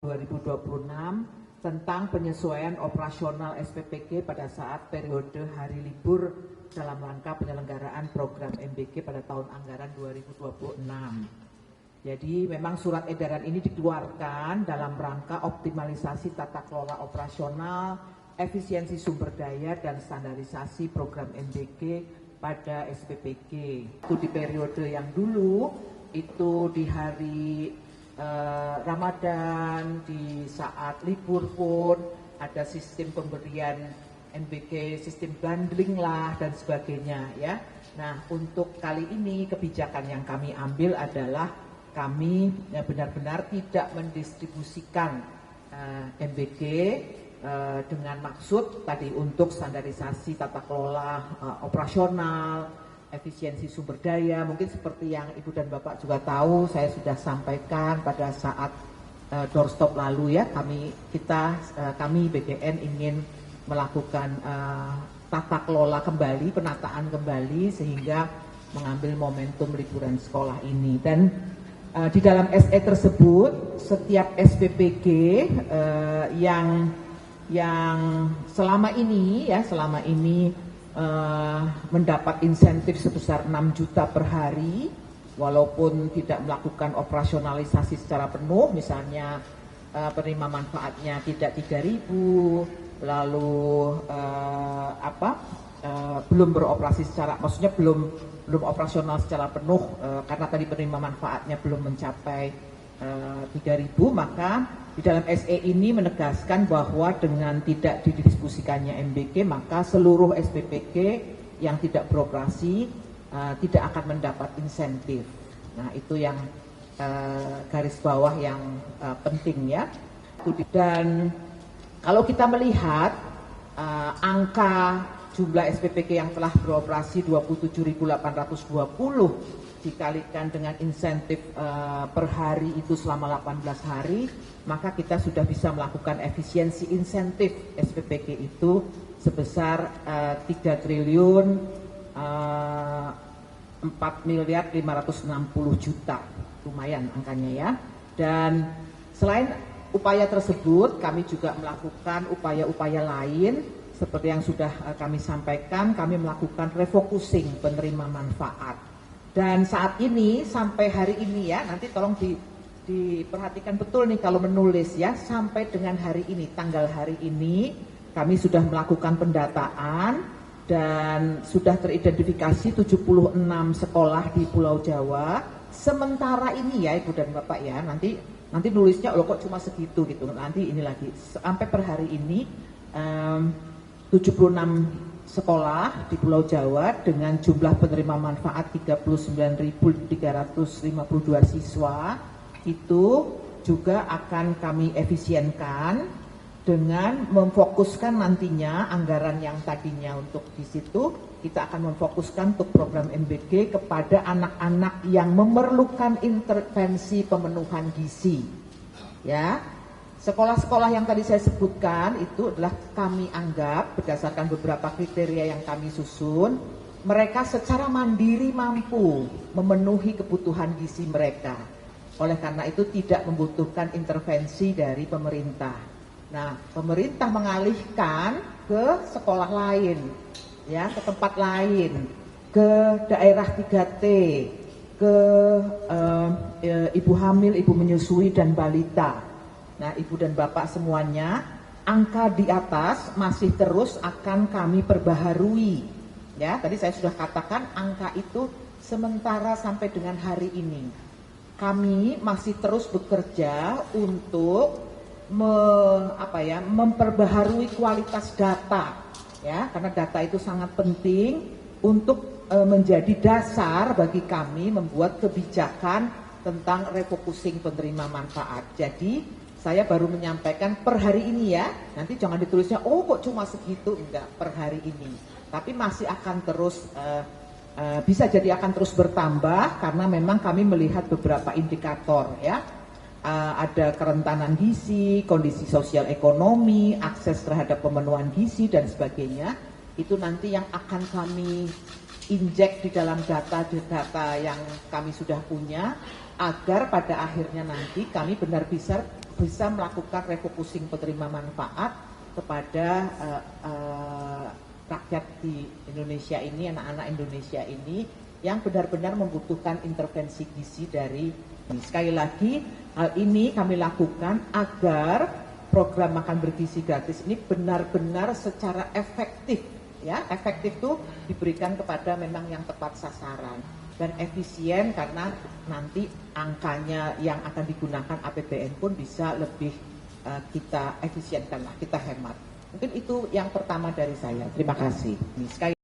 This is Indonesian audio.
2026 tentang penyesuaian operasional SPPG pada saat periode hari libur dalam rangka penyelenggaraan program MBG pada tahun anggaran 2026. Jadi memang surat edaran ini dikeluarkan dalam rangka optimalisasi tata kelola operasional, efisiensi sumber daya, dan standarisasi program MBG pada SPPG. Itu di periode yang dulu, itu di hari Ramadan, di saat libur pun ada sistem pemberian MBG, sistem bundling lah dan sebagainya ya. Nah, untuk kali ini kebijakan yang kami ambil adalah kami benar-benar tidak mendistribusikan MBG dengan maksud tadi untuk standarisasi tata kelola operasional, efisiensi sumber daya. Mungkin seperti yang Ibu dan Bapak juga tahu, saya sudah sampaikan pada saat doorstop lalu ya, kami BGN ingin melakukan tata kelola kembali, penataan kembali sehingga mengambil momentum liburan sekolah ini. Dan di dalam SE tersebut setiap SPPG yang selama ini mendapat insentif sebesar 6 juta per hari, walaupun tidak melakukan operasionalisasi secara penuh, misalnya penerima manfaatnya tidak 3.000, lalu belum beroperasi secara, maksudnya belum operasional secara penuh karena tadi penerima manfaatnya belum mencapai 3.000, maka di dalam SE ini menegaskan bahwa dengan tidak didistribusikannya MBG, maka seluruh SPPG yang tidak beroperasi tidak akan mendapat insentif. Nah, itu yang garis bawah yang penting ya. Dan kalau kita melihat angka jumlah SPPG yang telah beroperasi 27.820 dikalikan dengan insentif per hari itu selama 18 hari, maka kita sudah bisa melakukan efisiensi insentif SPPG itu sebesar 3 triliun 4.560 juta. Lumayan angkanya ya. Dan selain upaya tersebut, kami juga melakukan upaya-upaya lain seperti yang sudah kami sampaikan. Kami melakukan refocusing penerima manfaat. Dan saat ini sampai hari ini ya, nanti tolong diperhatikan betul nih kalau menulis ya, sampai dengan hari ini, tanggal hari ini kami sudah melakukan pendataan dan sudah teridentifikasi 76 sekolah di Pulau Jawa. Sementara ini ya Ibu dan Bapak ya, nanti nulisnya kok cuma segitu gitu, nanti ini lagi sampai per hari ini 76 sekolah di Pulau Jawa dengan jumlah penerima manfaat 39.352 siswa itu juga akan kami efisienkan dengan memfokuskan nantinya anggaran yang tadinya untuk di situ, kita akan memfokuskan untuk program MBG kepada anak-anak yang memerlukan intervensi pemenuhan gizi ya. Sekolah-sekolah yang tadi saya sebutkan itu adalah kami anggap berdasarkan beberapa kriteria yang kami susun, mereka secara mandiri mampu memenuhi kebutuhan gizi mereka. Oleh karena itu tidak membutuhkan intervensi dari pemerintah. Nah, pemerintah mengalihkan ke sekolah lain, ya, ke tempat lain, ke daerah 3T, ke ibu hamil, ibu menyusui, dan balita. Nah, Ibu dan Bapak semuanya, angka di atas masih terus akan kami perbaharui. Ya, tadi saya sudah katakan angka itu sementara sampai dengan hari ini. Kami masih terus bekerja untuk memperbaharui kualitas data. Ya, karena data itu sangat penting untuk menjadi dasar bagi kami membuat kebijakan tentang refocusing penerima manfaat. Jadi saya baru menyampaikan per hari ini ya, nanti jangan ditulisnya, oh kok cuma segitu, enggak, per hari ini. Tapi masih akan terus, bisa jadi akan terus bertambah karena memang kami melihat beberapa indikator ya. Ada kerentanan gizi, kondisi sosial ekonomi, akses terhadap pemenuhan gizi dan sebagainya. Itu nanti yang akan kami injek di dalam data-data yang kami sudah punya, agar pada akhirnya nanti kami benar-benar bisa melakukan refocusing penerima manfaat kepada rakyat di Indonesia ini, anak-anak Indonesia ini yang benar-benar membutuhkan intervensi gizi dari ini. Sekali lagi, hal ini kami lakukan agar program makan bergizi gratis ini benar-benar secara efektif, ya, efektif itu diberikan kepada memang yang tepat sasaran dan efisien, karena nanti angkanya yang akan digunakan APBN pun bisa lebih kita efisienkan lah, kita hemat. Mungkin itu yang pertama dari saya. Terima kasih. Sekali